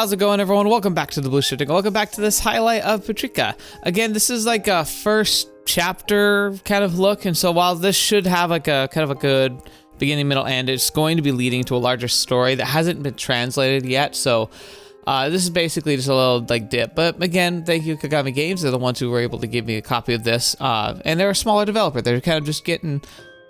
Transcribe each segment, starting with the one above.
How's it going, everyone? Welcome back to TheBlueShifting. Welcome back to this highlight of Putrika. Again, this is like a first chapter kind of look, and so while this should have like a kind of a good beginning, middle, end, it's going to be leading to a larger story that hasn't been translated yet. So this is basically just a little like dip. But again, thank you, Kagami Games. They're the ones who were able to give me a copy of this, and they're a smaller developer. They're kind of just getting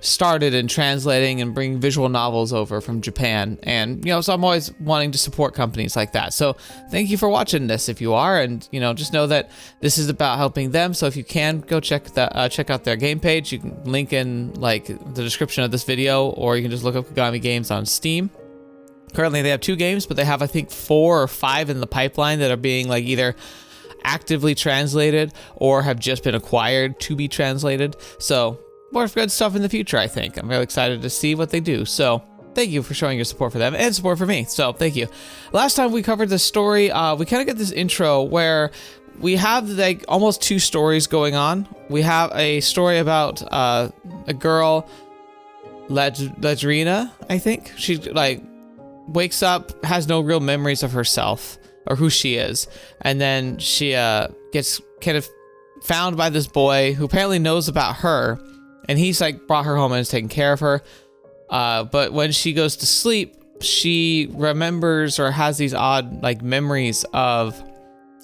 started in translating and bringing visual novels over from Japan, and so I'm always wanting to support companies like that. So thank you for watching this if you are, and just know that this is about helping them. So if you can, go check out their game page. You can link in like the description of this video, or you can just look up Kagami Games on Steam. Currently they have 2 games, but they have I think 4 or 5 in the pipeline that are being like either actively translated or have just been acquired to be translated. So more good stuff in the future, I think. I'm really excited to see what they do. So thank you for showing your support for them and support for me. So thank you. Last time we covered this story, we kind of get this intro where we have like almost 2 stories going on. We have a story about a girl, Lazriel, I think. She like wakes up, has no real memories of herself or who she is. And then she gets kind of found by this boy who apparently knows about her. And he's like brought her home and is taking care of her. But when she goes to sleep, she remembers or has these odd like memories of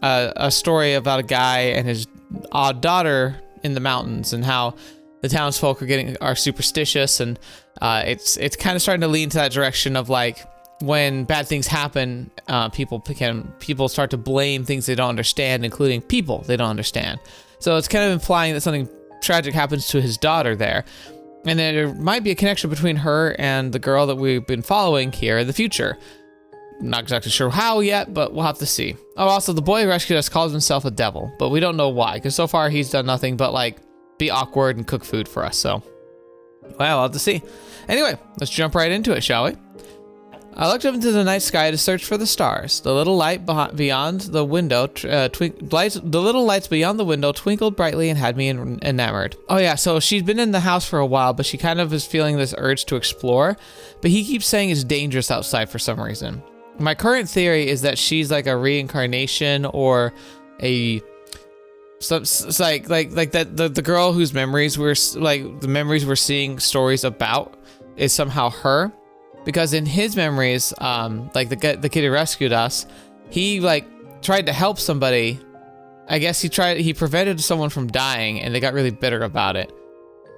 a story about a guy and his odd daughter in the mountains, and how the townsfolk are superstitious, and it's kind of starting to lean to that direction of like when bad things happen, people start to blame things they don't understand, including people they don't understand. So it's kind of implying that something tragic happens to his daughter there, and then there might be a connection between her and the girl that we've been following here in the future. Not exactly sure how yet, but we'll have to see. Oh, also the boy who rescued us calls himself a devil, but we don't know why, because so far he's done nothing but like be awkward and cook food for us. So well, we'll have to see. Anyway, let's jump right into it, shall we? I looked up into the night sky to search for the stars. The little light beyond the window, the little lights beyond the window twinkled brightly and had me enamored. Oh yeah, so she's been in the house for a while, but she kind of is feeling this urge to explore. But he keeps saying it's dangerous outside for some reason. My current theory is that she's like a reincarnation, or it's like that the girl whose memories we're seeing stories about is somehow her. Because in his memories, like the kid who rescued us, he like tried to help somebody. I guess he prevented someone from dying, and they got really bitter about it.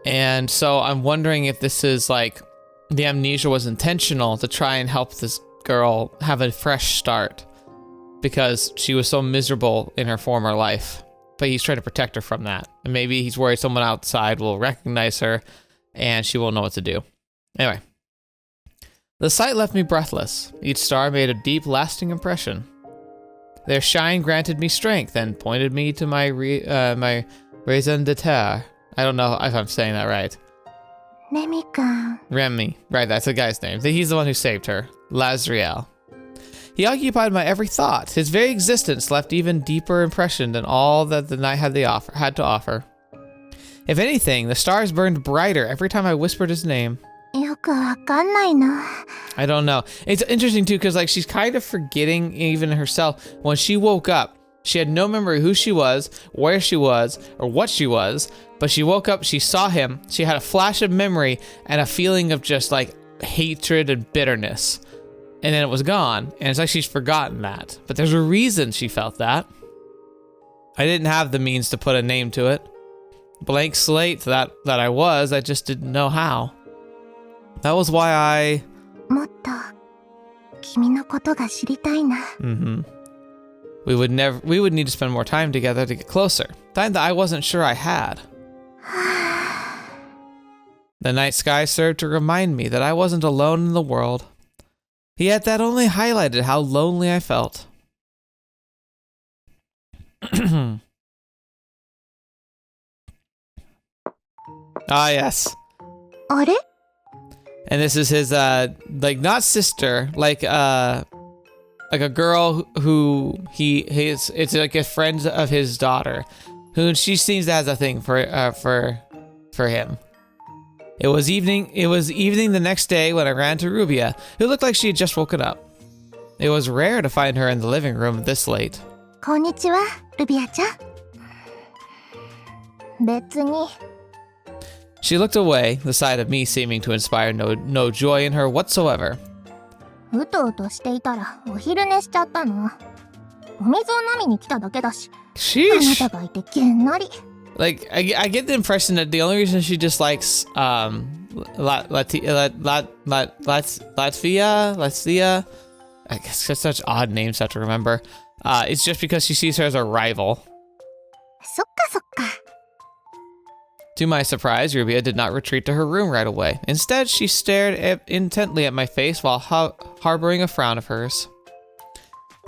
And so I'm wondering if this is like the amnesia was intentional to try and help this girl have a fresh start, because she was so miserable in her former life. But he's trying to protect her from that. And maybe he's worried someone outside will recognize her and she won't know what to do. Anyway. The sight left me breathless. Each star made a deep, lasting impression. Their shine granted me strength and pointed me to my raison d'etre. I don't know if I'm saying that right. Remi. Right, that's the guy's name. He's the one who saved her. Lazriel. He occupied my every thought. His very existence left even deeper impression than all that the night had to offer. If anything, the stars burned brighter every time I whispered his name. I don't know. It's interesting too, because like she's kind of forgetting even herself. When she woke up, she had no memory who she was, where she was, or what she was. But she woke up, she saw him, she had a flash of memory and a feeling of just like hatred and bitterness. And then it was gone, and it's like she's forgotten that. But there's a reason she felt that. I didn't have the means to put a name to it. Blank slate that I was, I just didn't know how. That was why I... We would need to spend more time together to get closer. Time that I wasn't sure I had. The night sky served to remind me that I wasn't alone in the world. Yet that only highlighted how lonely I felt. Ah, yes. And this is his, like, not sister, like a girl who it's like a friend of his daughter, who she seems to have a thing for him. It was evening the next day when I ran to Rubia, who looked like she had just woken up. It was rare to find her in the living room this late. こんにちは、ルビアちゃん。別に。She looked away, the sight of me seeming to inspire no joy in her whatsoever. うとうとしていたらお昼寝しちゃったの。お水を飲みに来ただけだし。Sheesh. あなたがいてげんなり。Like, I get the impression that the only reason she dislikes Latvia, I guess that's such odd names to have to remember. It's just because she sees her as a rival. そっかそっか。To my surprise, Rubia did not retreat to her room right away. Instead, she stared intently at my face while harboring a frown of hers.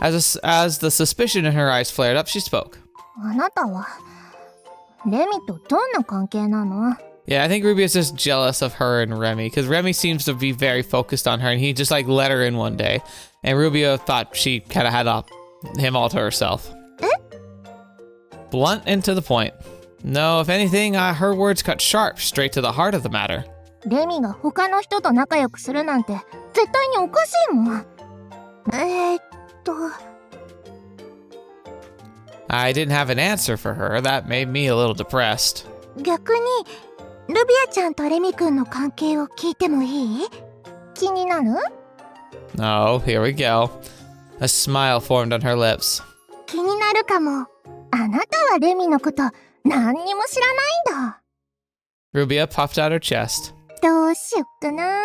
As the suspicion in her eyes flared up, she spoke. あなたはレミとどんな関係なの? Yeah, I think Rubia is just jealous of her and Remi, because Remi seems to be very focused on her, and he just like let her in one day, and Rubia thought she kind of had him all to herself. Blunt and to the point. No, if anything, her words cut sharp, straight to the heart of the matter. レミが他の人と仲良くするなんて絶対におかしいもん。I didn't have an answer for her. That made me a little depressed. 逆にルビアちゃんとレミ君の関係を聞いてもいい？気になる？ Oh, here we go. A smile formed on her lips. 気になるかも。あなたはレミのこと何にも知らないんだ。Rubia puffed out her chest. どうしよっかな。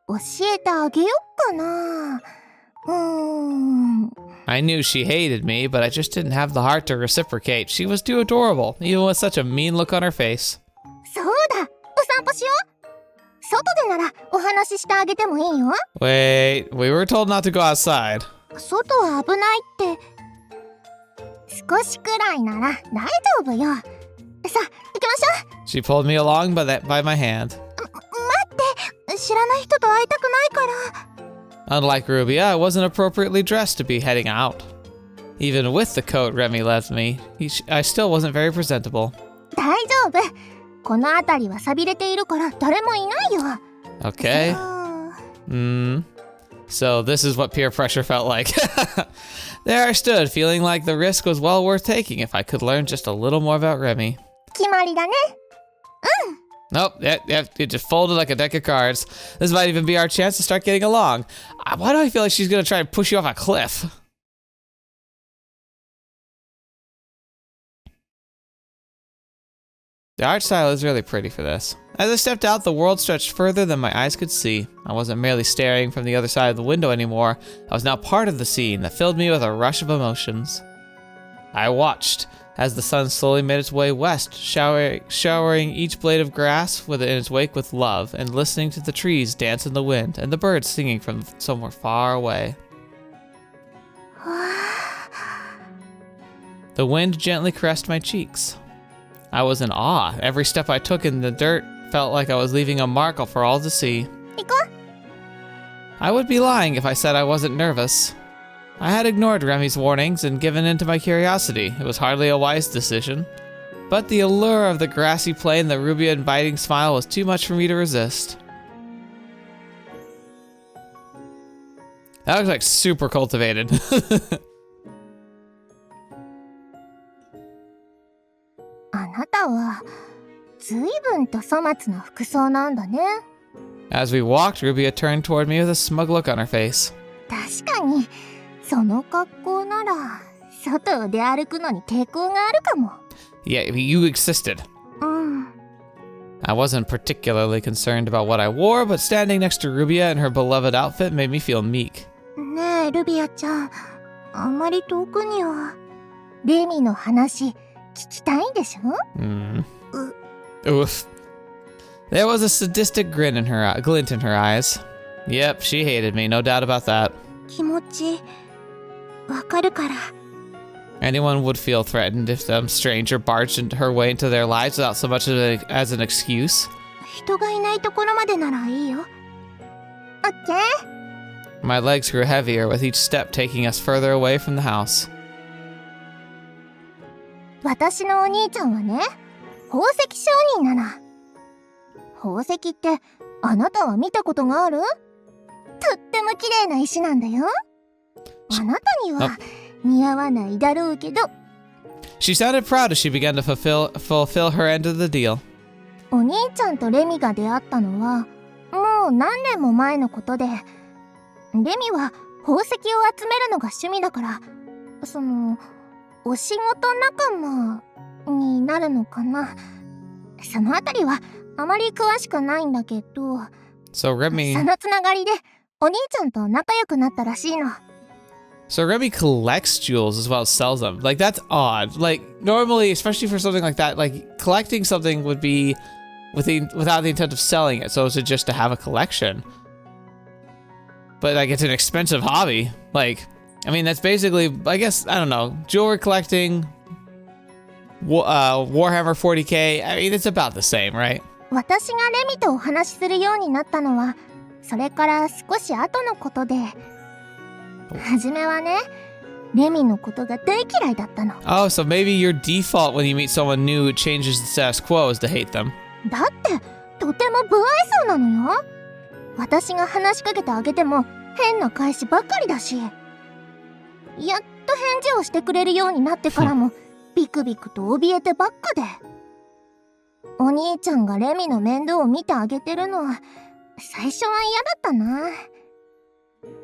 教えてあげよっかな。I knew she hated me, but I just didn't have the heart to reciprocate. She was too adorable, even with such a mean look on her face. そうだ、お散歩しよう。外でならお話ししてあげてもいいよ。Wait, we were told not to go outside. 外は危ないって。少しくらいなら大丈夫よ。さあ、行きましょう。She pulled me along by my hand. 待って、知らない人と会いたくないから。Unlike Rubia, I wasn't appropriately dressed to be heading out. Even with the coat Remi left me, I still wasn't very presentable. 大丈夫。この辺りは錆びれているから誰もいないよ。Okay. So this is what peer pressure felt like. There I stood, feeling like the risk was well worth taking if I could learn just a little more about Remi. 決まりだね。Nope, it just folded like a deck of cards. This might even be our chance to start getting along. Why do I feel like she's gonna try and push you off a cliff? The art style is really pretty for this. As I stepped out, the world stretched further than my eyes could see. I wasn't merely staring from the other side of the window anymore. I was now part of the scene that filled me with a rush of emotions. I watched as the sun slowly made its way west, showering each blade of grass in its wake with love, and listening to the trees dance in the wind and the birds singing from somewhere far away. The wind gently caressed my cheeks. I was in awe. Every step I took in the dirt felt like I was leaving a mark for all to see. I would be lying if I said I wasn't nervous. I had ignored Remi's warnings and given in to my curiosity. It was hardly a wise decision. But the allure of the grassy plain, the Rubia inviting smile was too much for me to resist. That looks like super cultivated. あなたは随分と粗末な服装なんだね。As we walked, Rubia turned toward me with a smug look on her face. 確かに、その格好なら外を出歩くのに抵抗があるかも。Yeah, you insisted. I wasn't particularly concerned about what I wore, but standing next to Rubia in her beloved outfit made me feel meek. ねえ、ルビアちゃん、あんまり遠くには。レミの話聞きたいんでしょ？Oof. There was a sadistic glint in her eyes. Yep, she hated me, no doubt about that. 気持ちわかるから。Anyone would feel threatened if some stranger barged her way into their lives without so much as an excuse. 人がいないところまでならいいよ。オッケー。My legs grew heavier with each step taking us further away from the house. 私のお兄ちゃんはね、宝石商人なの。宝石ってあなたは見たことがある？とっても綺麗な石なんだよ。あなたには似合わないだろうけど。 She sounded proud as she began to fulfill her end of the deal. お兄ちゃんとレミが出会ったのはもう何年も前のことで、レミは宝石を集めるのが趣味だから、お仕事仲間になるのかな。そのあたりはあまり詳しくないんだけど、So Remi... そのつながりでお兄ちゃんと仲良くなったらしいの。So Remi collects jewels as well as sells them. Like, that's odd. Like, normally, especially for something like that, like, collecting something would be without the intent of selling it. So it's just to have a collection. But, like, it's an expensive hobby. Like, I mean, that's basically, I guess, I don't know, jewelry collecting, Warhammer 40k, I mean, it's about the same, right? 私がレミとお話しするようになったのはそれから少し後のことで、初めはね、レミのことが大嫌いだったの。Oh, so maybe your default when you meet someone new it changes the status quo is to hate them. だってとても不愛想なのよ。私が話しかけてあげても変な返しばっかりだし、やっと返事をしてくれるようになってからもビクビクと怯えてばっかで、お兄ちゃんがレミの面倒を見てあげてるのは最初は嫌だったな。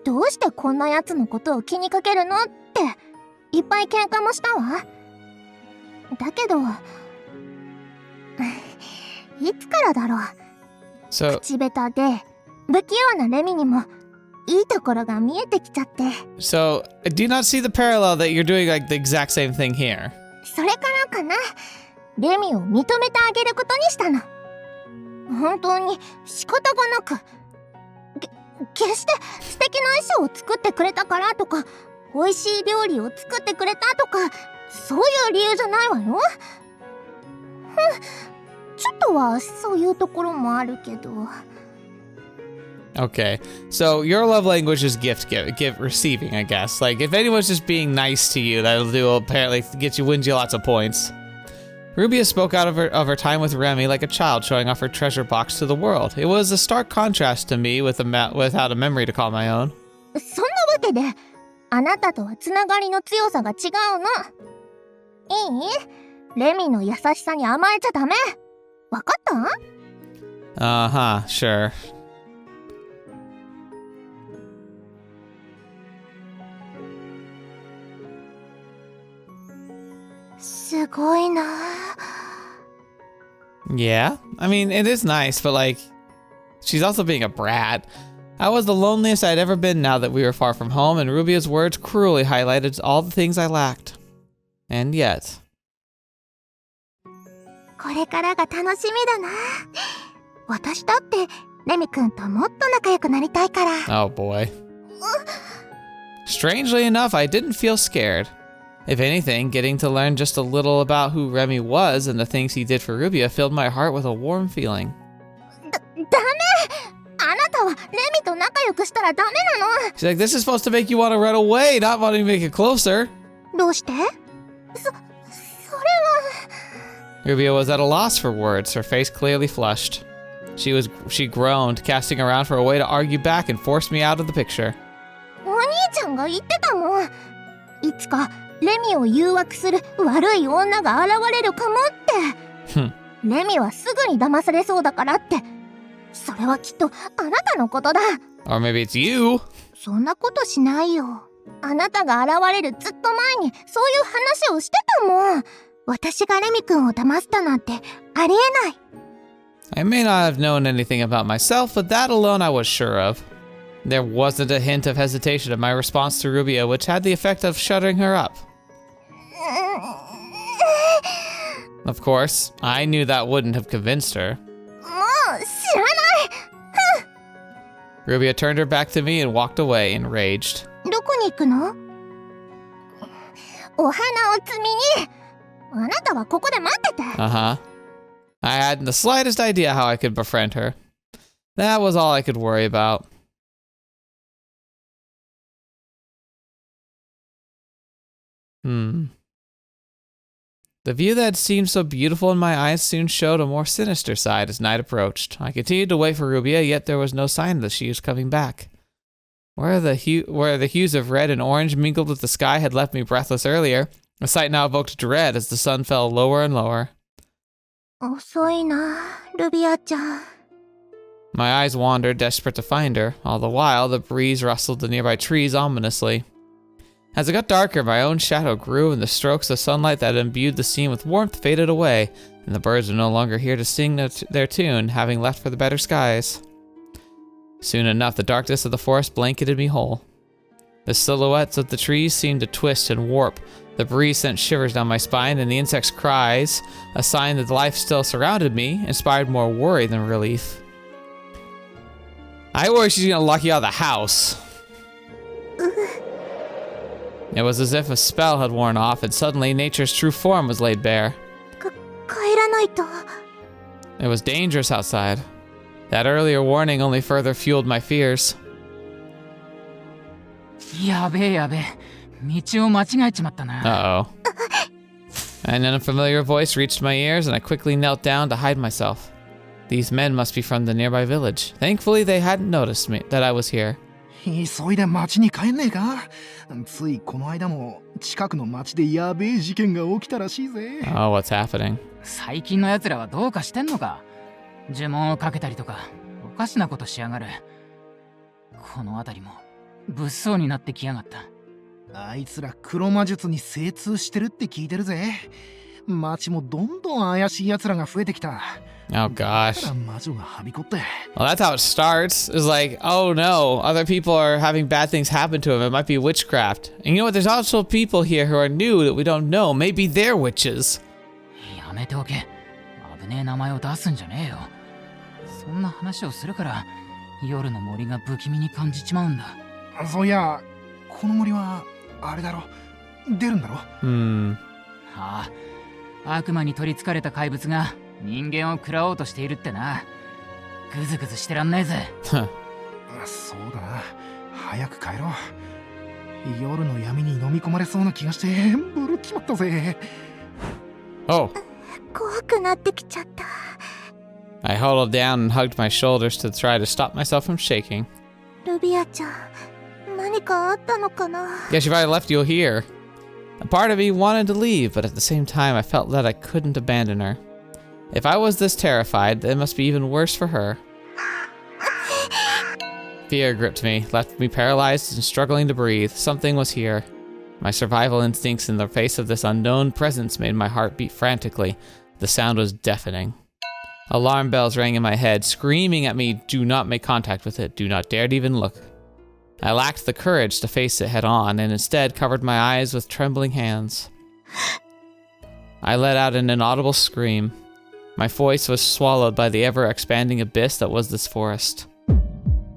どうしてこんなやつのことを気にかけるのっていっぱい喧嘩もしたわ。だけどいつからだろう、口下手で不器用なレミにもいいところが見えてきちゃって。 So, do you not see the parallel that you're doing like the exact same thing here? それからかな、レミを認めてあげることにしたの。本当に仕方がなく、決して素敵な衣装を作ってくれたからとか、美味しい料理を作ってくれたとか、そういう理由じゃないわよ。ちょっとはそういうところもあるけど。Okay, so your love language is gift receiving, I guess. Like, if anyone's just being nice to you, that'll do apparently wins you lots of points. Rubia spoke out of her time with Remi like a child showing off her treasure box to the world. It was a stark contrast to me without a memory to call my own. そんなわけで、あなたとはつながりの強さが違うの。いい？レミの優しさに甘えちゃダメ。わかった？ Uh-huh, sure. すごいな。 Yeah, I mean, it is nice, but like, she's also being a brat. I was the loneliest I'd ever been now that we were far from home, and Rubia's words cruelly highlighted all the things I lacked. And yet... これからが楽しみだな。私だってレミ君ともっと仲良くなりたいから。 Oh boy. Strangely enough, I didn't feel scared. If anything, getting to learn just a little about who Remi was and the things he did for Rubia filled my heart with a warm feeling. ダメ！あなたはレミと仲良くしたらダメなの。 She's like, this is supposed to make you want to run away, not wanting to make it closer. どうして？それは... Rubia was at a loss for words, her face clearly flushed. She groaned, casting around for a way to argue back and forced me out of the picture. お兄ちゃんが言ってたもん。いつかレミを誘惑する悪い女が現れるかもって。レミはすぐに騙されそうだからって。それはきっとあなたのことだ。Or maybe it's you. そんなことしないよ。あなたが現れるずっと前にそういう話をしてたもん。私がレミ君を騙したなんてありえない。 I may not have known anything about myself, but that alone I was sure of. There wasn't a hint of hesitation in my response to Rubia, which had the effect of shutting her up. Of course, I knew that wouldn't have convinced her. もう知らない。Rubia turned her back to me and walked away, enraged. どこに行くの？お花を摘みに。あなたはここで待ってて。Uh-huh. I hadn't the slightest idea how I could befriend her. That was all I could worry about. The view that had seemed so beautiful in my eyes soon showed a more sinister side as night approached. I continued to wait for Rubia, yet there was no sign that she was coming back. Where the hues of red and orange mingled with the sky had left me breathless earlier, the sight now evoked dread as the sun fell lower and lower. 遅いな、ルビアちゃん。 My eyes wandered, desperate to find her. All the while, the breeze rustled the nearby trees ominously. As it got darker, my own shadow grew, and the strokes of sunlight that imbued the scene with warmth faded away, and the birds were no longer here to sing their tune, having left for the better skies. Soon enough, the darkness of the forest blanketed me whole. The silhouettes of the trees seemed to twist and warp. The breeze sent shivers down my spine, and the insects' cries, a sign that life still surrounded me, inspired more worry than relief. I worry she's gonna lock you out of the house. It was as if a spell had worn off, and suddenly nature's true form was laid bare. 帰らないと。 It was dangerous outside. That earlier warning only further fueled my fears. やべえ。道を間違えちまったな。Uh-oh. An unfamiliar voice reached my ears, and I quickly knelt down to hide myself. These men must be from the nearby village. Thankfully, they hadn't noticed me, that I was here. 急いで町に帰んねえか。ついこの間も近くの町でやべえ事件が起きたらしいぜ。Oh, what's happening? 最近の奴らはどうかしてんのか。呪文をかけたりとか、おかしなことしやがる。この辺りも物騒になってきやがった。あいつら黒魔術に精通してるって聞いてるぜ。町もどんどん怪しい奴らが増えてきた。 Oh gosh. 魔女がはびこって。 Well, that's how it starts. It's like, oh no, other people are having bad things happen to them. It might be witchcraft. And you know what? There's also people here who are new that we don't know. Maybe they're witches. やめておけ。危ねえ名前を出すんじゃねえよ。そんな話をするから夜の森が不気味に感じちまうんだ。そういや、この森はあれだろ。出るんだろ。ああ、悪魔に取りつかれた怪物が人間を食らおうとしているってな。ぐずぐずしてらんねえぜ。そうだな。早く帰ろう。夜の闇に飲み込まれそうな気がしてブルっちまったぜ。Oh. 怖くなってきちゃった。 I huddled down and hugged my shoulders to try to stop myself from shaking. ルビアちゃん、何かあったのかな。 Yeah, she probably left you here. A part of me wanted to leave, but at the same time, I felt that I couldn't abandon her. If I was this terrified, it must be even worse for her. Fear gripped me, left me paralyzed and struggling to breathe. Something was here. My survival instincts in the face of this unknown presence made my heart beat frantically. The sound was deafening. Alarm bells rang in my head, screaming at me, do not make contact with it, do not dare to even look. I lacked the courage to face it head on, and instead covered my eyes with trembling hands. I let out an inaudible scream. My voice was swallowed by the ever-expanding abyss that was this forest.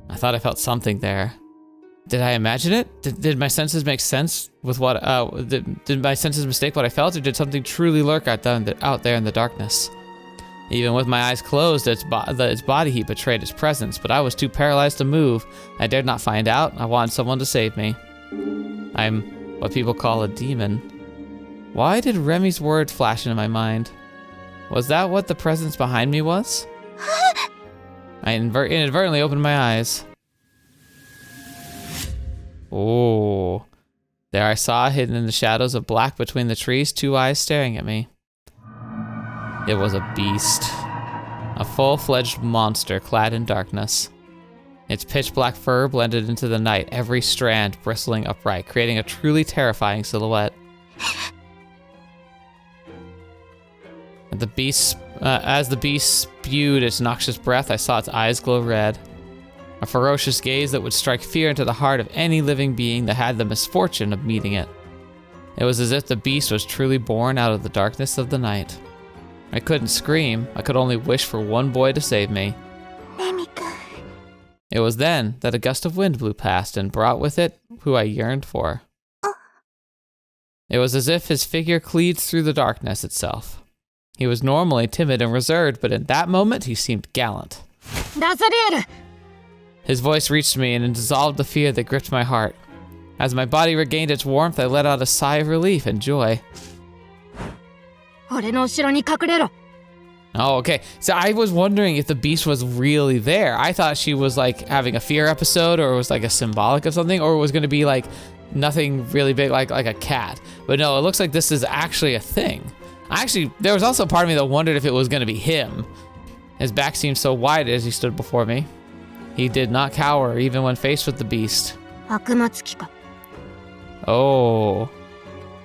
I thought I felt something there. Did I imagine it? Did my senses make sense with what, did my senses mistake what I felt, or did something truly lurk out there in the darkness? Even with my eyes closed, its body heat betrayed its presence, but I was too paralyzed to move. I dared not find out. I wanted someone to save me. I'm what people call a demon. Why did Remi's word flash into my mind? Was that what the presence behind me was? I inadvertently opened my eyes. Oh. There I saw, hidden in the shadows of black between the trees, two eyes staring at me. It was a beast. A full-fledged monster clad in darkness. Its pitch-black fur blended into the night, every strand bristling upright, creating a truly terrifying silhouette. As the beast spewed its noxious breath, I saw its eyes glow red. A ferocious gaze that would strike fear into the heart of any living being that had the misfortune of meeting it. It was as if the beast was truly born out of the darkness of the night. I couldn't scream. I could only wish for one boy to save me. It was then that a gust of wind blew past and brought with it who I yearned for. It was as if his figure cleaved through the darkness itself. He was normally timid and reserved, but in that moment he seemed gallant. Lazriel! His voice reached me and it dissolved the fear that gripped my heart. As my body regained its warmth, I let out a sigh of relief and joy. Oh, okay. So I was wondering if the beast was really there. I thought she was like having a fear episode, or it was like a symbolic of something, or it was going to be like nothing really big, like a cat. But no, it looks like this is actually a thing. There was also a part of me that wondered if it was going to be him. His back seemed so wide as he stood before me. He did not cower even when faced with the beast. 悪魔つきか。 Oh.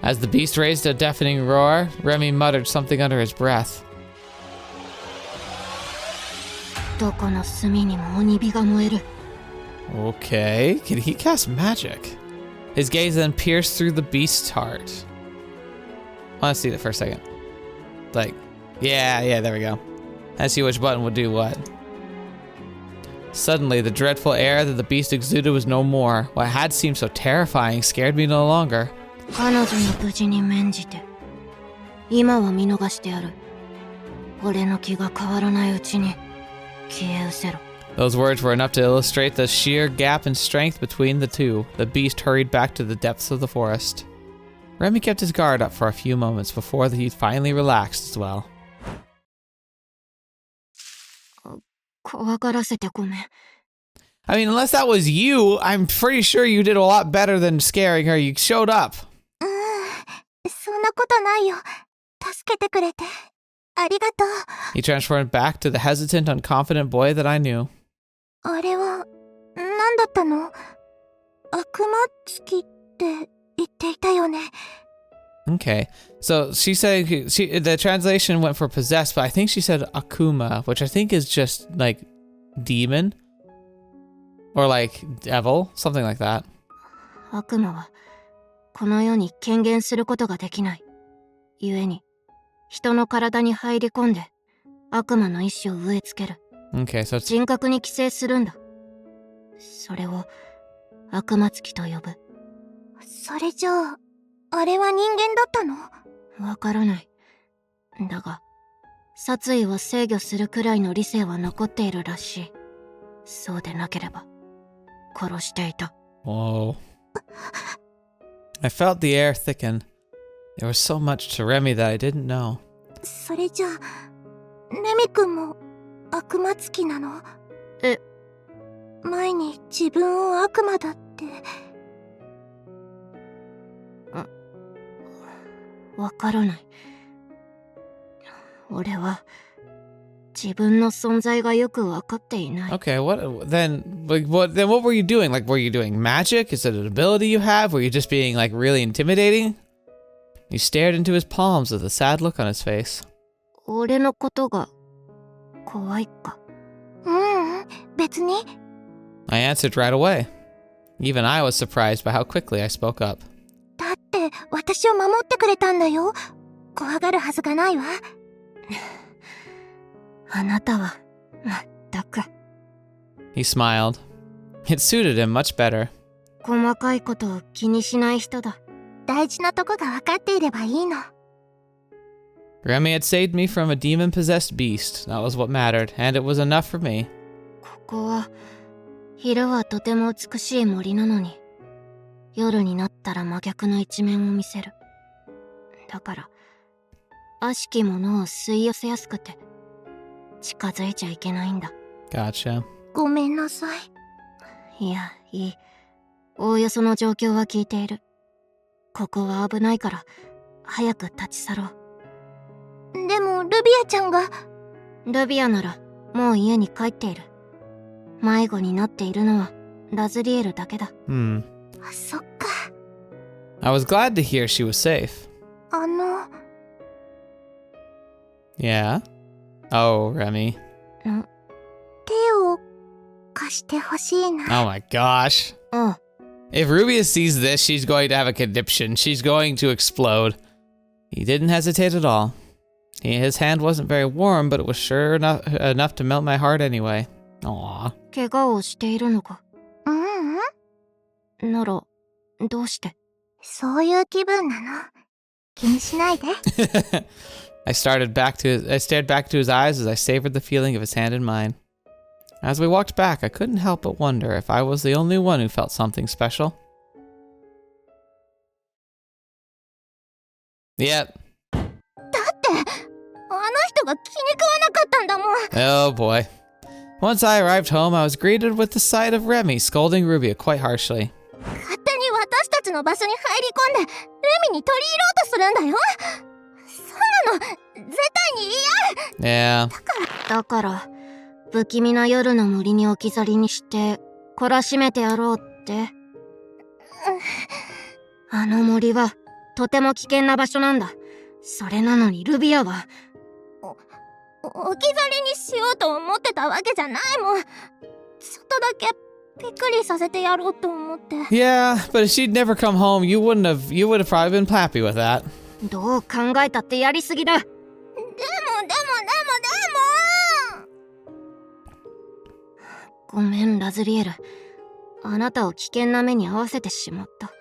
As the beast raised a deafening roar, Remi muttered something under his breath. どこの隅にも鬼火が燃える。 Okay, can he cast magic? His gaze then pierced through the beast's heart. I want to see that for a second. Like, yeah, there we go. Let's see which button would do what. Suddenly, the dreadful air that the beast exuded was no more. What had seemed so terrifying scared me no longer. 彼女の無事に免じて、今は見逃してやる。俺の気が変わらないうちに消え失せろ。 Those words were enough to illustrate the sheer gap in strength between the two. The beast hurried back to the depths of the forest. Remi kept his guard up for a few moments before he finally relaxed as well. 怖がらせてごめん。 I mean, unless that was you, I'm pretty sure you did a lot better than scaring her. You showed up. そんなことないよ。助けてくれてありがとう。 He transformed back to the hesitant, unconfident boy that I knew. あれは何だったの？悪魔つきって言っていたよね。 Okay, so she said the translation went for possessed, but I think she said akuma, which I think is just like demon or like devil, something like that. 悪魔はこの世に権限することができない。故に人の体に入り込んで悪魔の意志を植え付ける。 Okay, so it's 人格に寄生するんだ。それを悪魔つきと呼ぶ。それじゃあ、あれは人間だったの？わからない。だが、殺意を制御するくらいの理性は残っているらしい。そうでなければ、殺していた。 Whoa. I felt the air thicken. There was so much to Remi that I didn't know. それじゃあ、レミ君も悪魔つきなの？前に自分を悪魔だって。わからない。俺は自分の存在がよくわかっていない。 Okay, what were you doing? Like, were you doing magic? Is it an ability you have? Were you just being like really intimidating? He stared into his palms with a sad look on his face. 俺のことが怖いか？別に。I answered right away. Even I was surprised by how quickly I spoke up. だって私を守ってくれたんだよ。怖がるはずがないわ。あなたはまったく。 He smiled. It suited him much better. 細かいことを気にしない人だ。大事なとこが分かっていればいいの。 Remi had saved me from a demon-possessed beast. That was what mattered, and it was enough for me. ここは昼はとても美しい森なのに、夜になったら真逆の一面を見せる。だから悪しきものを吸い寄せやすくて近づいちゃいけないんだ。 Gotcha. ごめんなさい。いや、いい。おおよその状況は聞いている。ここは危ないから早く立ち去ろう。でもルビアちゃんが。ルビアならもう家に帰っている。迷子になっているのはラズリエルだけだ。あ、そっか。 I was glad to hear she was safe. Yeah? Oh, Remi. 手を貸してほしいな。 Oh my gosh. うん。 If Rubia sees this, she's going to have a conniption. She's going to explode. He didn't hesitate at all. His hand wasn't very warm, but it was sure enough to melt my heart anyway. Aww. 怪我をしているのか？なら、どうして？そういう気分なの。気にしないで。I stared back to his eyes as I savored the feeling of his hand in mine. As we walked back, I couldn't help but wonder if I was the only one who felt something special. Yep. だって、あの人が気に食わなもう。 Oh boy. Once I arrived home, I was greeted with the sight of Remi scolding Rubia quite harshly. 勝手に私たちの場所に入り込んでレミに取り入ろうとするんだよ。そんなの絶対に嫌。 Yeah. だから不気味な夜の森に置き去りにして懲らしめてやろうって。あの森はとても危険な場所なんだ。それなのにルビアは置き去りにしようと思ってたわけじゃないもん。ちょっとだけびっくりさせてやろうと思って。 Yeah, but if she'd never come home, you would have probably been happy with that. どう考えたってやりすぎだ。でもごめんラズリエル。あなたを危険な目に遭わせてしまった。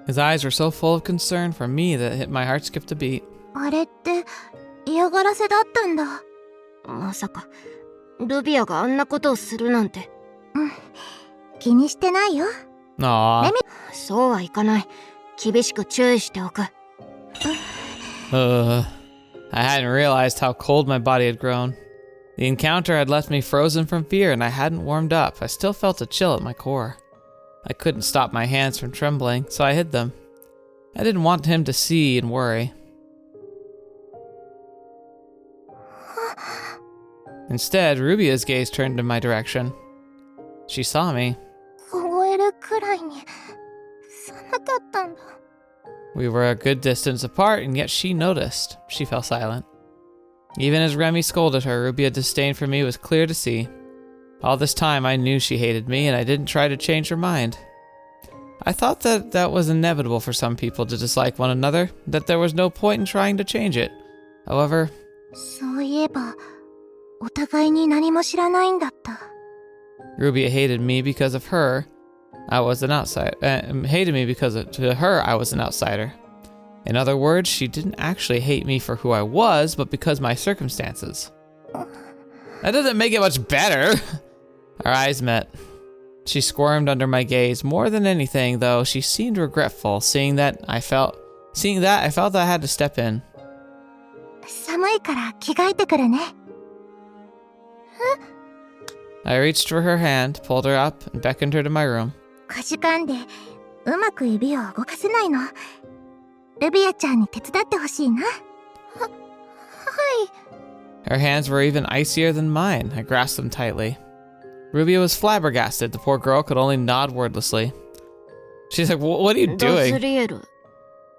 His eyes were so full of concern for me that my heart skipped a beat. あれって嫌がらせだったんだ。まさかルビアがあんなことをするなんて。気にしてないよ。 Aww. そうはいかない。厳しく注意しておく。I hadn't realized how cold my body had grown. The encounter had left me frozen from fear, and I hadn't warmed up. I still felt a chill at my core. I couldn't stop my hands from trembling, so I hid them. I didn't want him to see and worry. Instead, Rubia's gaze turned in my direction. She saw me. 凍えるくらいに寒かったんだ。 We were a good distance apart, and yet she noticed. She fell silent. Even as Remi scolded her, Rubia's disdain for me was clear to see. All this time, I knew she hated me, and I didn't try to change her mind. I thought that was inevitable for some people to dislike one another, that there was no point in trying to change it. However, そういえばお互いに何も知らないんだった。 Rubia hated me because of her. I was an outsider. Hated me because to her, I was an outsider. In other words, she didn't actually hate me for who I was, but because of my circumstances. That doesn't make it much better. Our eyes met. She squirmed under my gaze. More than anything, though, she seemed regretful. Seeing that, I felt that I had to step in. 寒いから着替えてくるね。 I reached for her hand, pulled her up, and beckoned her to my room. かじかんでうまく指を動かせないの。ルビアちゃんに手伝ってほしいな。はい。 Her hands were even icier than mine. I grasped them tightly. Rubia was flabbergasted. The poor girl could only nod wordlessly. She's like, what are you ラズ doing? リエル。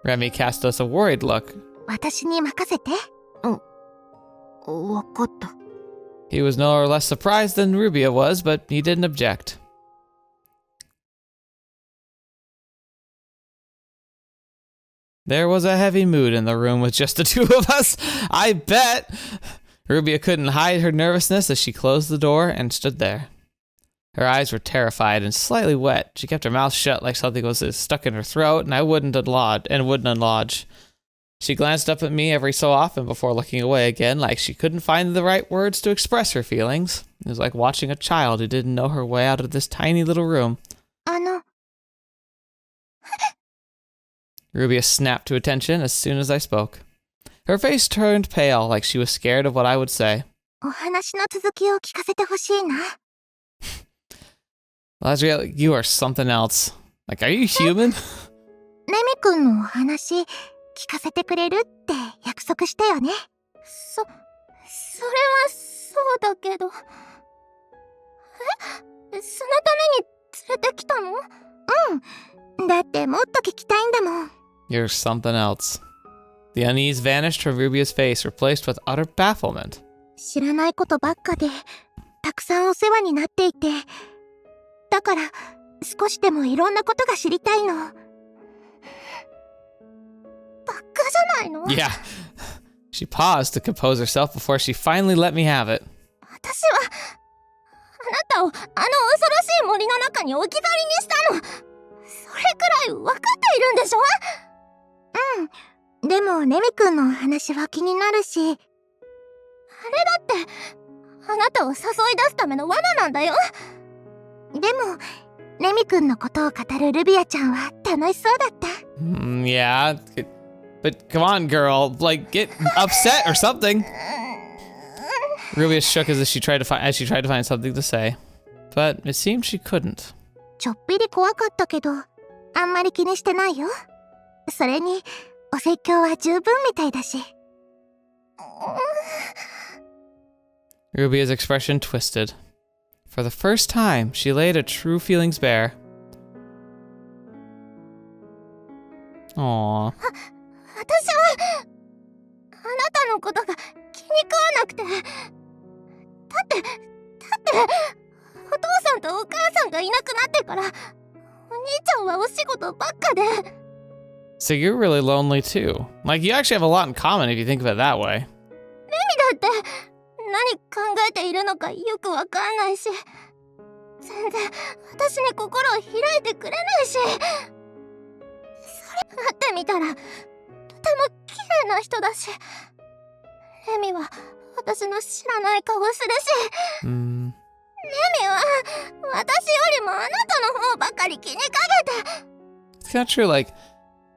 Remi cast us a worried look. 私に任せて。わかった。 He was no less surprised than Rubia was, but he didn't object. There was a heavy mood in the room with just the two of us. I bet. Rubia couldn't hide her nervousness as she closed the door and stood there. Her eyes were terrified and slightly wet. She kept her mouth shut like something was stuck in her throat, and wouldn't unlodge. She glanced up at me every so often before looking away again, like she couldn't find the right words to express her feelings. It was like watching a child who didn't know her way out of this tiny little room. Rubia snapped to attention as soon as I spoke. Her face turned pale, like she was scared of what I would say. お話の続きを聞かせてほしいな。 Lazriel, you are something else. Like, are you human? レミ君のお話聞かせてくれるって約束したよね。それはそうだけど。そのために連れてきたの？うん。だってもっと聞きたいんだもん。 You're something else. The unease vanished from Rubia's face, replaced with utter bafflement. 知らないことばっかでたくさんお世話になっていて、だから少しでもいろんなことが知りたいの。バカじゃないの？ Yeah. She paused to compose herself before she finally let me have it. 私はあなたをあの恐ろしい森の中に置き去りにしたの。それくらい分かっているんでしょ？うん。でもレミ君のお話は気になるし、あれだってあなたを誘い出すための罠なんだよ。でもレミ君のことを語るルビアちゃんは楽しそうだった。Yeah. But come on, girl. Like, get upset or something. Rubia shook as she tried to find something to say, but it seemed she couldn't. ちょっぴり怖かったけど、あんまり気にしてないよ。それに、お説教は十分みたいだし。Rubia's expression twisted. For the first time, she laid her true feelings bare. Aww. 私は、あなたのことが気に食わなくて。だって、お父さんとお母さんがいなくなってから、お兄ちゃんはお仕事ばっかで。So you're really lonely too. Like, you actually have a lot in common if you think of it that way. レミだって、何考えているのかよくわかんないし、全然私に心を開いてくれないし。会ってみたらとても綺麗な人だし、レミは私の知らない顔するし、レミは私よりもあなたの方ばかり気にかけて。 It's kind of true. Like,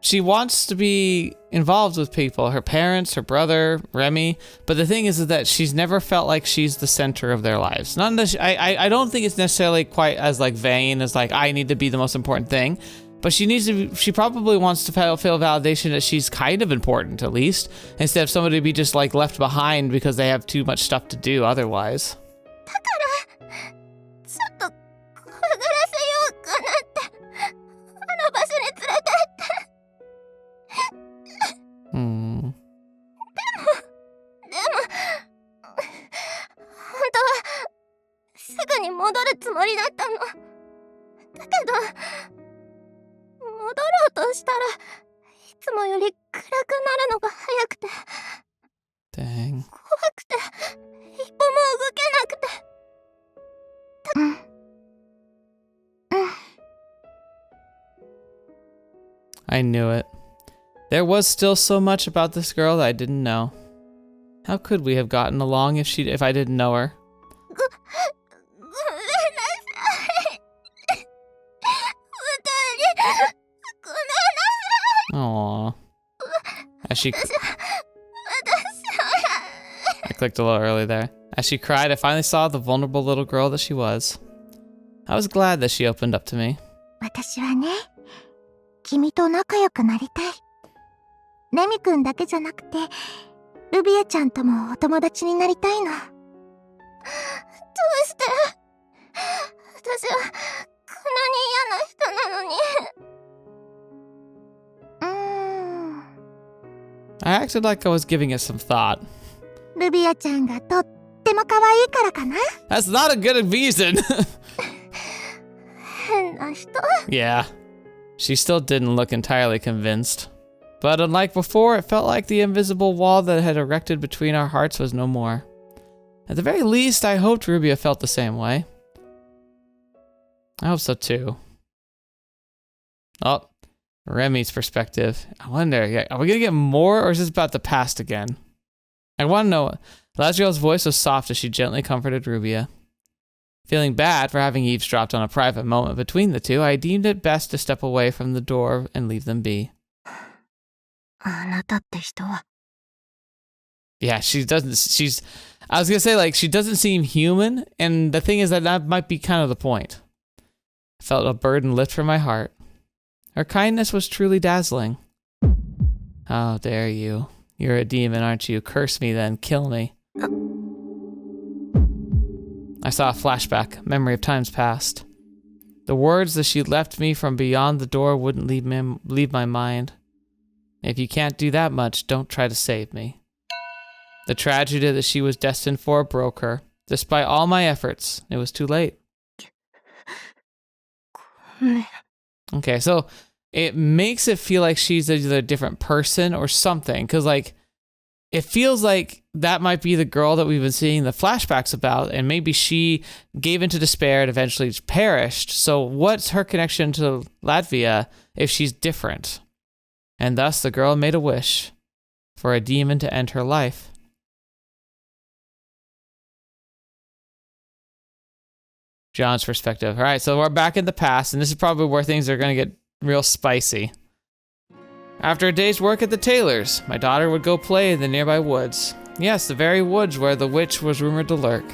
she wants to be involved with people, her parents, her brother, Remi, but the thing is that she's never felt like she's the center of their lives. Not I don't think it's necessarily quite as like vain as like I need to be the most important thing. But she probably wants to feel validation that she's kind of important, at least, instead of somebody to be just like left behind because they have too much stuff to do otherwise. だからちょっと怖がらせようかなって、あの場所に連れてって。でも本当はすぐに戻るつもりだったの。だけど戻ろうとしたらいつもより暗くなるのが早くて。 Dang. 怖くて一歩も動けなくて。I knew it. There was still so much about this girl that I didn't know. How could we have gotten along if I didn't know her? ごめんなさい。ごめんなさい。 Aww. I clicked a little early there. As she cried, I finally saw the vulnerable little girl that she was. I was glad that she opened up to me. 私はね、君と仲良くなりたい。レミ君だけじゃなくて、ルビアちゃんともお友達になりたいの。どうして私はこんなに嫌な人なのに。I acted like I was giving it some thought. ルビアちゃんがとっても可愛いからかな。 That's not a good reason. 変な人。 Yeah. She still didn't look entirely convinced. But unlike before, it felt like the invisible wall that had erected between our hearts was no more. At the very least, I hoped Rubia felt the same way. I hope so too. Oh, Remi's perspective. I wonder, are we gonna get more, or is this about the past again? I want to know. Lazriel's voice was soft as she gently comforted Rubia. Feeling bad for having eavesdropped on a private moment between the two, I deemed it best to step away from the door and leave them be. あなたって人は。 Yeah, I was gonna say, like, she doesn't seem human, and the thing is that might be kind of the point. I felt a burden lift from my heart. Her kindness was truly dazzling. How dare you? You're a demon, aren't you? Curse me then, kill me. I saw a flashback, memory of times past. The words that she left me from beyond the door wouldn't leave my mind. If you can't do that much, don't try to save me. The tragedy that she was destined for broke her. Despite all my efforts, it was too late. Okay, so it makes it feel like she's either a different person or something, because like it feels like that might be the girl that we've been seeing the flashbacks about, and maybe she gave into despair and eventually perished. So what's her connection to Latvia if she's different? And thus the girl made a wish for a demon to end her life. John's perspective. All right, so we're back in the past, and this is probably where things are going to get real spicy. After a day's work at the tailor's, my daughter would go play in the nearby woods. Yes, the very woods where the witch was rumored to lurk.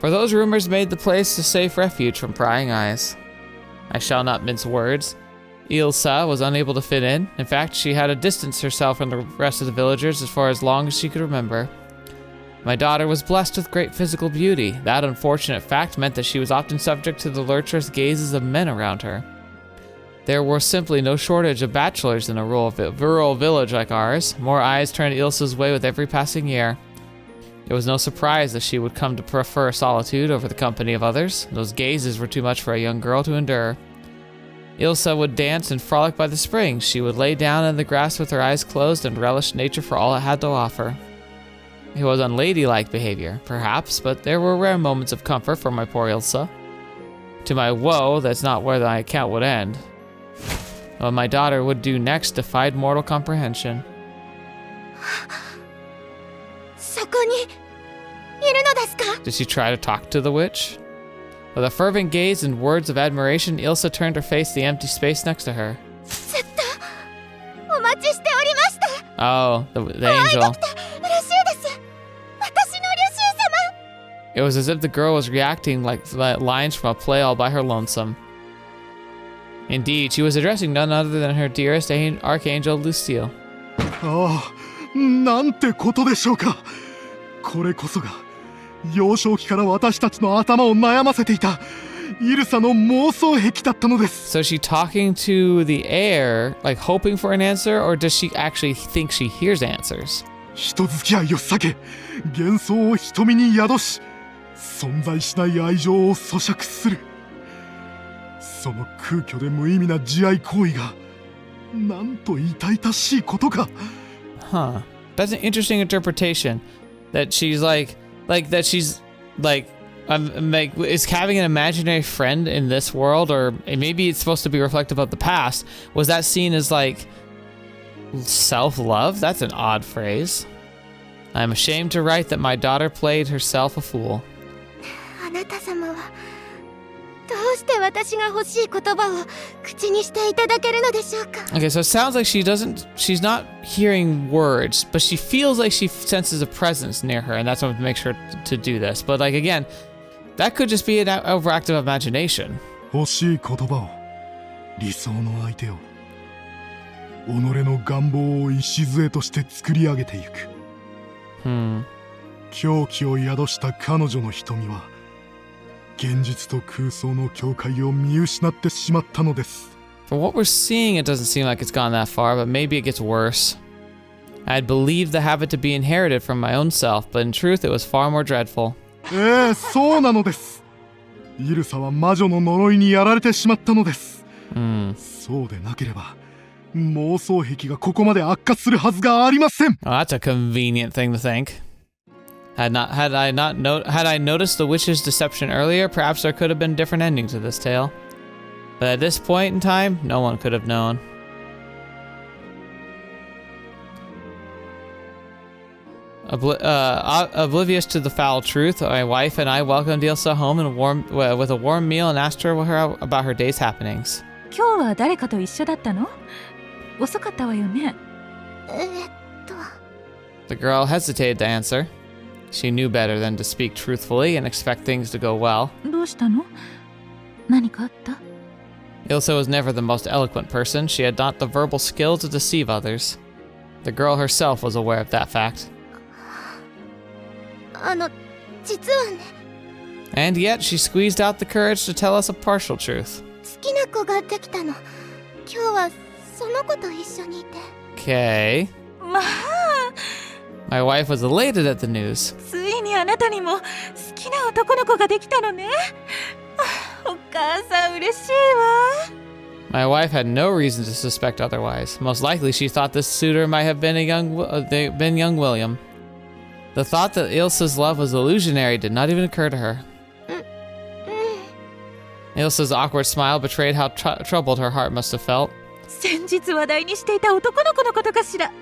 For those rumors made the place a safe refuge from prying eyes. I shall not mince words. Ilsa was unable to fit in. In fact, she had to distance herself from the rest of the villagers as far as long as she could remember. My daughter was blessed with great physical beauty. That unfortunate fact meant that she was often subject to the lurcherous gazes of men around her. There were simply no shortage of bachelors in a rural village like ours. More eyes turned Ilsa's way with every passing year. It was no surprise that she would come to prefer solitude over the company of others. Those gazes were too much for a young girl to endure. Ilsa would dance and frolic by the springs. She would lay down in the grass with her eyes closed and relish nature for all it had to offer. It was unladylike behavior, perhaps, but there were rare moments of comfort for my poor Ilsa. To my woe, that's not where my account would end. What my daughter would do next defied mortal comprehension. そこにいるのですか? Did she try to talk to the witch? With a fervent gaze and words of admiration, Ilsa turned her face to the empty space next to her. ずっとお待ちしておりました。 Oh, the お会い angel. できて嬉しいです。私の両親様。 It was as if the girl was reacting like lines from a play all by her lonesome. Indeed, she was addressing none other than her dearest archangel, Lucille. ああ、なんてことでしょうか。これこそが幼少期から私たちの頭を悩ませていたイルサの妄想癖だったのです。 So is she talking to the air, like hoping for an answer, or does she actually think she hears answers? 人付き合いを避け、幻想を瞳に宿し、存在しない愛情を咀嚼する。その空虚で無意味な慈愛行為が、なんと痛々しいことか。 Huh. That's an interesting interpretation. That she's like that she's like is having an imaginary friend in this world, or maybe it's supposed to be reflective of the past. Was that seen as like self-love? That's an odd phrase. I'm ashamed to write that my daughter played herself a fool. あなた様はどうして私が欲しい言葉を口にしていただけるのでしょうか? Okay, so it sounds like she's not hearing words, but she feels like she senses a presence near her, and that's what makes her to do this. But like again, that could just be an overactive imagination. 欲しい言葉を、理想の相手を、己の願望を礎として作り上げていく。狂気を宿した彼女の瞳は、現実と空想の境界を見失ってしまったのです。 For what we're seeing, it doesn't seem like it's gone that far, but maybe it gets worse. I had believed the habit to be inherited from my own self, but in truth, it was far more dreadful. そうなのです。イルサは魔女の呪いにやられてしまったのです。そうでなければ、妄想癖がここまで悪化するはずがありません。 Oh, that's a convenient thing to think. Had I noticed the witch's deception earlier, perhaps there could have been a different ending to this tale. But at this point in time, no one could have known. Oblivious to the foul truth, my wife and I welcomed Ilsa home with a warm meal and asked her about her day's happenings. 今日は誰かと一緒だったの？遅かったわよね。The girl hesitated to answer. She knew better than to speak truthfully and expect things to go well. どうしたの？何かあった？ Ilsa was never the most eloquent person. She had not the verbal skill to deceive others. The girl herself was aware of that fact. 実はね。 And yet, she squeezed out the courage to tell us a partial truth. 好きな子ができたの。今日はその子と一緒にいて。Okay. まあ。 My wife was elated at the news. ついにあなたにも好きな男の子ができたのね。お母さん嬉しいわ。 My wife had no reason to suspect otherwise. Most likely, she thought this suitor might have been young William. The thought that Ilsa's love was illusionary did not even occur to her. Ilsa's awkward smile betrayed how troubled her heart must have felt. 先日話題にしていた男の子のことかしら。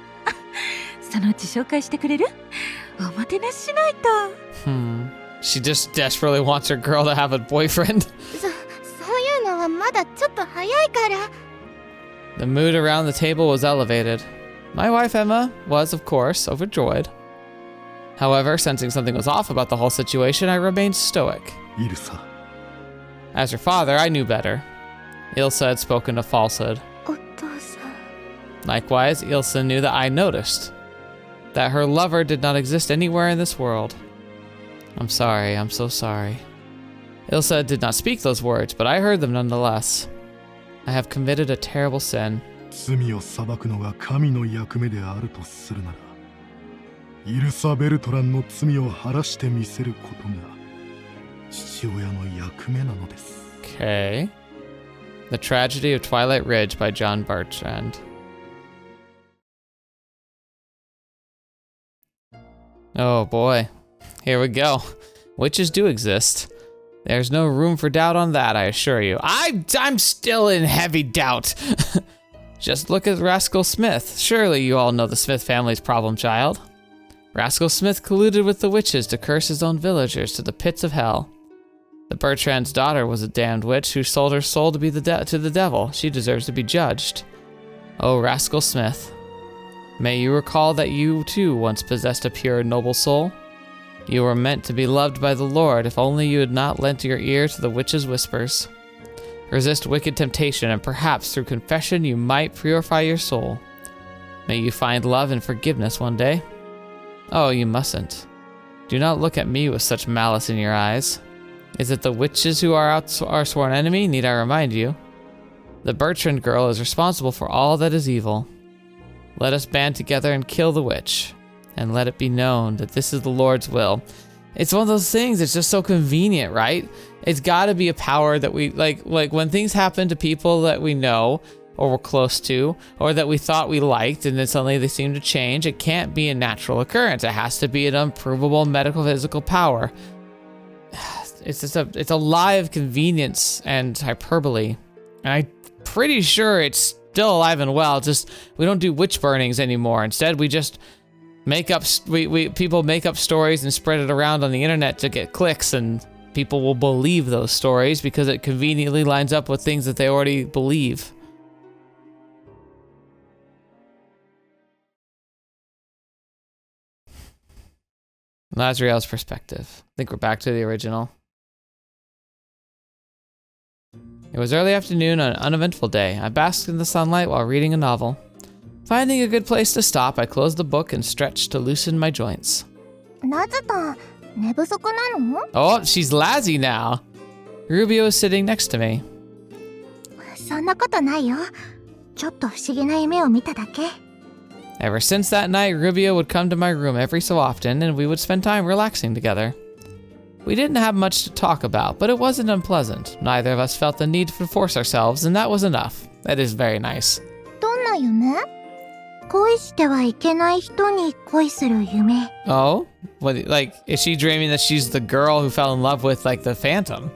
そのうち紹介してくれる？おもてなししないと。She just desperately wants her girl to have a boyfriend. そういうのはまだちょっと早いから。The mood around the table was elevated. My wife Emma was, of course, overjoyed. However, sensing something was off about the whole situation, I remained stoic. イルサ、 As her father, I knew better. Ilsa had spoken a falsehood. お父さん。 Likewise, Ilsa knew that I noticed that her lover did not exist anywhere in this world. I'm sorry, I'm so sorry. Ilsa did not speak those words, but I heard them nonetheless. I have committed a terrible sin. 罪を裁くのが神の役目であるとするなら、イルサ・ベルトランの罪を晴らしてみせることが父親の役目なのです。 Okay. The Tragedy of Twilight Ridge by John Bertrand. Oh boy. Here we go. Witches do exist. There's no room for doubt on that, I assure you. I'm still in heavy doubt. Just look at Rascal Smith. Surely you all know the Smith family's problem child. Rascal Smith colluded with the witches to curse his own villagers to the pits of hell. The Bertrand's daughter was a damned witch who sold her soul to be to the devil. She deserves to be judged. Oh, Rascal Smith. May you recall that you too once possessed a pure and noble soul. You were meant to be loved by the Lord, if only you had not lent your ear to the witch's whispers. Resist wicked temptation, and perhaps through confession you might purify your soul. May you find love and forgiveness one day. Oh, you mustn't. Do not look at me with such malice in your eyes. Is it the witches who are our sworn enemy? Need I remind you? The Bertrand girl is responsible for all that is evil. Let us band together and kill the witch, and let it be known that this is the Lord's will. It's one of those things, it's just so convenient, right? It's gotta be a power that we, like when things happen to people that we know, or we're close to, or that we thought we liked, and then suddenly they seem to change, it can't be a natural occurrence. It has to be an unprovable medical physical power. It's just it's a lie of convenience and hyperbole. And I'm pretty sure it's still alive and well, just we don't do witch burnings anymore. Instead, we just make up, people make up stories and spread it around on the internet to get clicks, and people will believe those stories because it conveniently lines up with things that they already believe. Lazriel's perspective. I think we're back to the original. It was early afternoon on an uneventful day. I basked in the sunlight while reading a novel. Finding a good place to stop, I closed the book and stretched to loosen my joints. ナズタン、寝不足なの? Oh, she's Lazzy now. Rubia was sitting next to me. そんなことないよ。ちょっと不思議な夢を見ただけ。Ever since that night, Rubia would come to my room every so often, and we would spend time relaxing together. We didn't have much to talk about, but it wasn't unpleasant. Neither of us felt the need to force ourselves, and that was enough. That is very nice. どんな夢? 恋してはいけない人に恋する夢。 Oh? What, like, is she dreaming that she's the girl who fell in love with, like, the Phantom?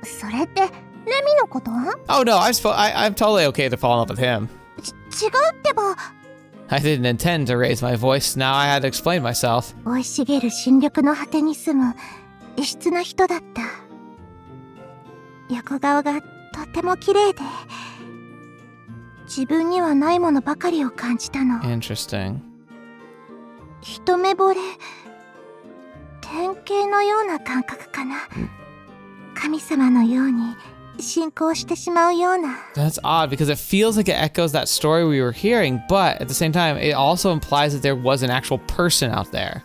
それってレミのこと? Oh no, I'm totally okay to fall in love with him. 違うってば。 I didn't intend to raise my voice. Now I had to explain myself. 生い茂る新緑の果てに住む異質な人だった。横顔がとても綺麗で、自分にはないものばかりを感じたの。 Interesting. 一目惚れ、典型のような感覚かな。神様のように信仰してしまうような。 That's odd because it feels like it echoes that story we were hearing, but at the same time, it also implies that there was an actual person out there.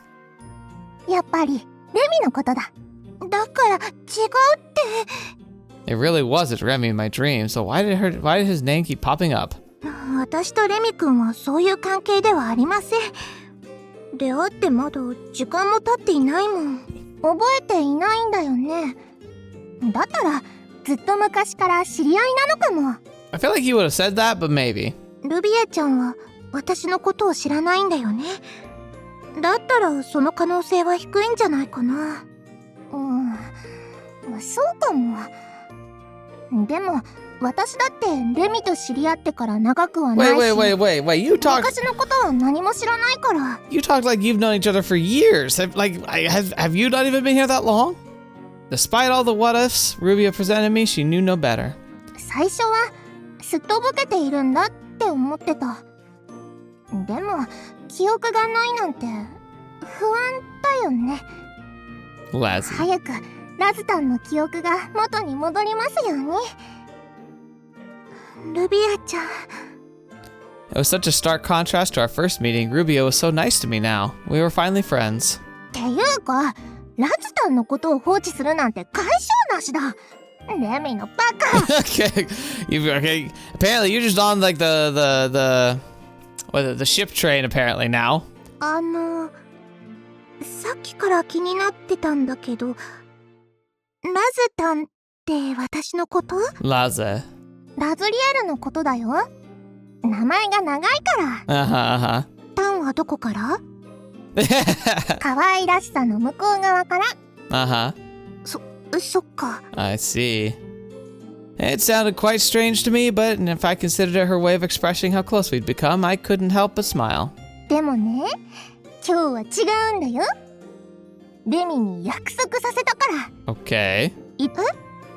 やっぱりレミのことだ。だから違うって。 It really was Remi in my dream, so why did his name keep popping up? 私とレミ君はそういう関係ではありません。出会ってまだ時間も経っていないもん。覚えていないんだよね。だったらずっと昔から知り合いなのかも。 I feel like he would have said that, but maybe. ルビアちゃんは私のことを知らないんだよね。だったらその可能性は低いんじゃないかな。そうかも。でも私だってレミと知り合ってから長くはないし。Wait, you talked... 昔のことは何も知らないから。 You talked like you've known each other for years. Have you not even been here that long? Despite all the what-ifs Rubia presented me, she knew no better. 最初はすっとぼけているんだって思ってた。でも記憶がないなんて不安だよね。 Lazzy. 早くラズタンの記憶が元に戻りますように。ルビアちゃん。 It was such a stark contrast to our first meeting. Rubia was so nice to me now. We were finally friends. っていうか、ラズタンのことを放置するなんて解消なしだ。レミのバカ。Okay, okay. Apparently, you're just on like the ship train. Apparently now. さっきから気になってたんだけど、ラズタンって私のこと？ Laze. ラズリエルのことだよ。名前が長いから。Uh-huh. タンはどこから？可愛らしさの向こう側から。Uh-huh. そっか。I see. It sounded quite strange to me, but if I considered it her way of expressing how close we'd become, I couldn't help but smile. でもね、今日は違うんだよ。レミに約束させたから。Okay. え？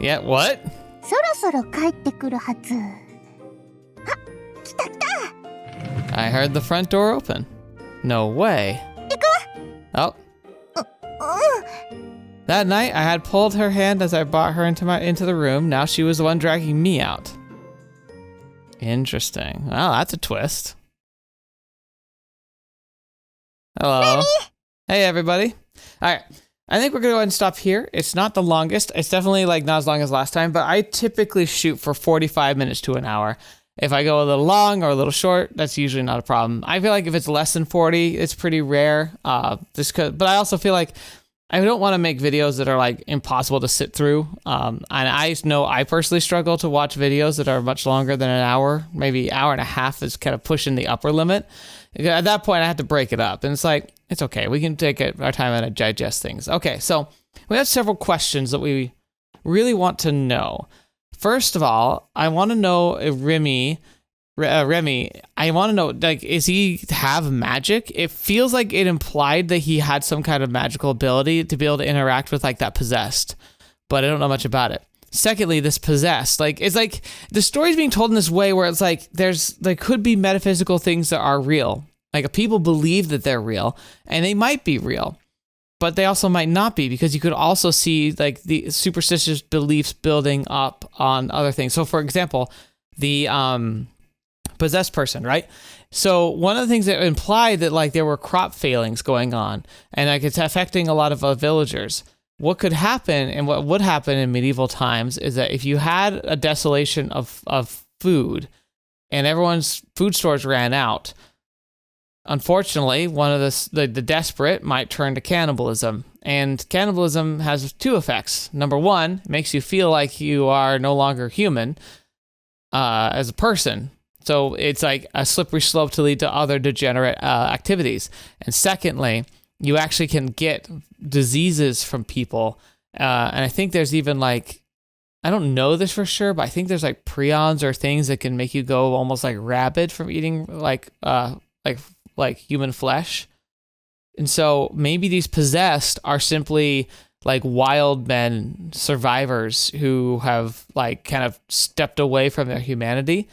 Yeah, what? そろそろ帰ってくるはず。あ、来た来た。 I heard the front door open. No way. 行くわ。Oh. That night, I had pulled her hand as I brought her into the room. Now she was the one dragging me out. Interesting. Well, that's a twist. Hello. Remi! Hey, everybody. All right. I think we're going to go ahead and stop here. It's not the longest. It's definitely like not as long as last time, but I typically shoot for 45 minutes to an hour. If I go a little long or a little short, that's usually not a problem. I feel like if it's less than 40, it's pretty rare. But I also feel like I don't want to make videos that are like impossible to sit through. And I know I personally struggle to watch videos that are much longer than an hour. Maybe hour and a half is kind of pushing the upper limit. At that point, I have to break it up. And it's like, it's okay. We can take our time and digest things. Okay, so we have several questions that we really want to know. First of all, I want to know if Remi, I want to know, like, is he have magic? It feels like it implied that he had some kind of magical ability to be able to interact with, like, that possessed, but I don't know much about it. Secondly, this possessed, like, it's like the story's being told in this way where it's like there could be metaphysical things that are real. Like, people believe that they're real, and they might be real, but they also might not be, because you could also see, like, the superstitious beliefs building up on other things. So, for example, the possessed person, right? So one of the things that implied that, like, there were crop failings going on, and like it's affecting a lot of villagers. What could happen, and what would happen in medieval times, is that if you had a desolation of food and everyone's food stores ran out, unfortunately, one of the desperate might turn to cannibalism. And cannibalism has two effects. Number one, it makes you feel like you are no longer human as a person. So it's like a slippery slope to lead to other degenerate activities. And secondly, you actually can get diseases from people. And I think there's even, like, I don't know this for sure, but I think there's like prions or things that can make you go almost like rabid from eating like human flesh. And so maybe these possessed are simply like wild men survivors who have like kind of stepped away from their humanity.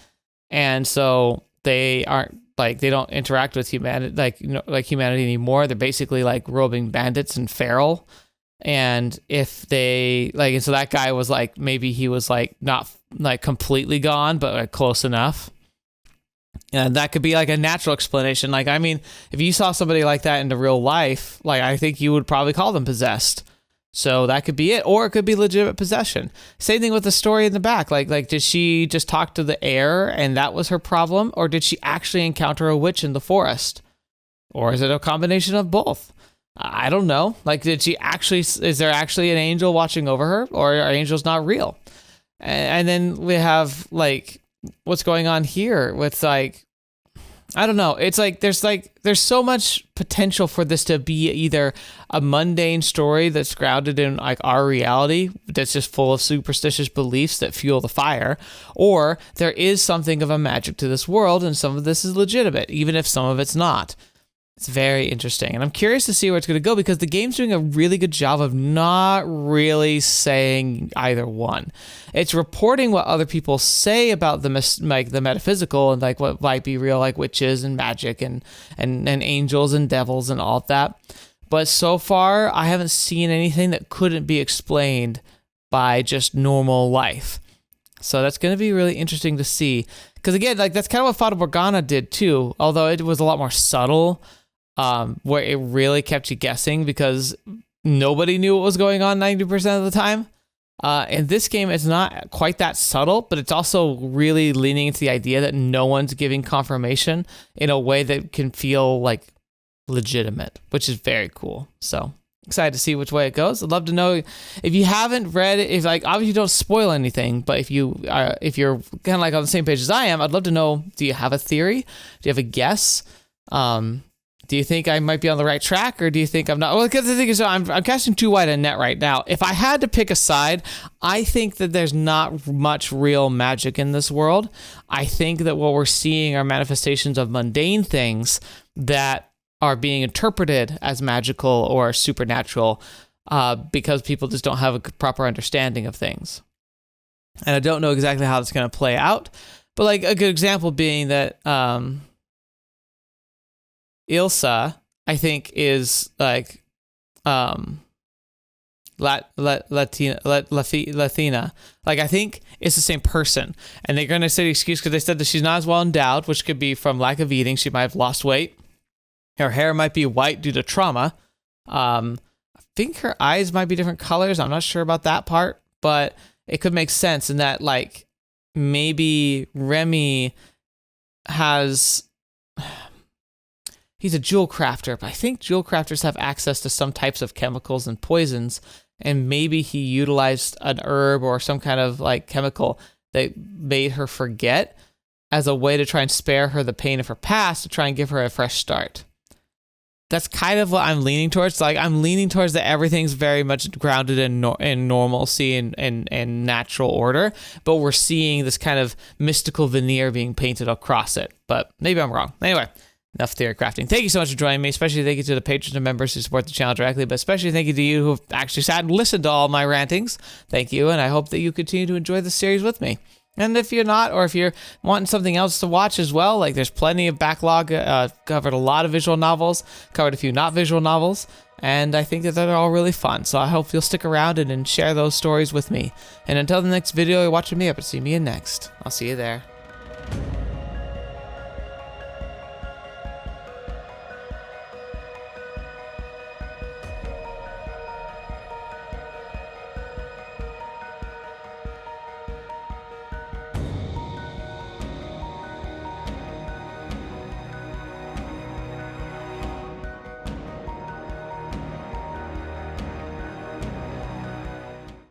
And so they aren't like, they don't interact with humanity, like humanity anymore. They're basically like roving bandits and feral. And if they like, and so that guy was like, maybe he was like not like completely gone, but like close enough. And that could be like a natural explanation. Like, I mean, if you saw somebody like that in the real life, like, I think you would probably call them possessed. So that could be it, or it could be legitimate possession. Same thing with the story in the back. Like, did she just talk to the air and that was her problem? Or did she actually encounter a witch in the forest? Or is it a combination of both? I don't know. Like, is there actually an angel watching over her, or are angels not real? And then we have like, what's going on here with like, I don't know. It's like there's so much potential for this to be either a mundane story that's grounded in like our reality that's just full of superstitious beliefs that fuel the fire, or there is something of a magic to this world and some of this is legitimate, even if some of it's not. It's very interesting, and I'm curious to see where it's going to go because the game's doing a really good job of not really saying either one. It's reporting what other people say about the metaphysical and like what might be real, like witches and magic and angels and devils and all of that. But so far, I haven't seen anything that couldn't be explained by just normal life. So that's going to be really interesting to see. Because again, like that's kind of what Fata Morgana did too, although it was a lot more subtle. Where it really kept you guessing because nobody knew what was going on 90% of the time. In this game, it's not quite that subtle, but it's also really leaning into the idea that no one's giving confirmation in a way that can feel like legitimate, which is very cool. So excited to see which way it goes. I'd love to know if you haven't read it, if like obviously don't spoil anything, but if you're kind of like on the same page as I am, I'd love to know, do you have a theory? Do you have a guess? Do you think I might be on the right track, or do you think I'm not? Well, because the thing is, I'm casting too wide a net right now. If I had to pick a side, I think that there's not much real magic in this world. I think that what we're seeing are manifestations of mundane things that are being interpreted as magical or supernatural because people just don't have a proper understanding of things. And I don't know exactly how it's going to play out, but like a good example being that Ilsa, I think, is like Latina. Like I think it's the same person, and they're gonna say the excuse because they said that she's not as well endowed, which could be from lack of eating. She might have lost weight. Her hair might be white due to trauma. I think her eyes might be different colors. I'm not sure about that part, but it could make sense in that like maybe Remi has. He's a jewel crafter, but I think jewel crafters have access to some types of chemicals and poisons, and maybe he utilized an herb or some kind of like chemical that made her forget as a way to try and spare her the pain of her past, to try and give her a fresh start. That's kind of what I'm leaning towards. Like I'm leaning towards that everything's very much grounded in normalcy and natural order, but we're seeing this kind of mystical veneer being painted across it. But maybe I'm wrong. Anyway. Enough theory crafting. Thank you so much for joining me. Especially thank you to the patrons and members who support the channel directly, but especially thank you to you who actually sat and listened to all my rantings. Thank you, and I hope that you continue to enjoy the series with me. And if you're not, or if you're wanting something else to watch as well, like there's plenty of backlog, covered a lot of visual novels, covered a few not visual novels, and I think that they're all really fun. So I hope you'll stick around and share those stories with me. And until the next video you're watching me up and see me in next. I'll see you there.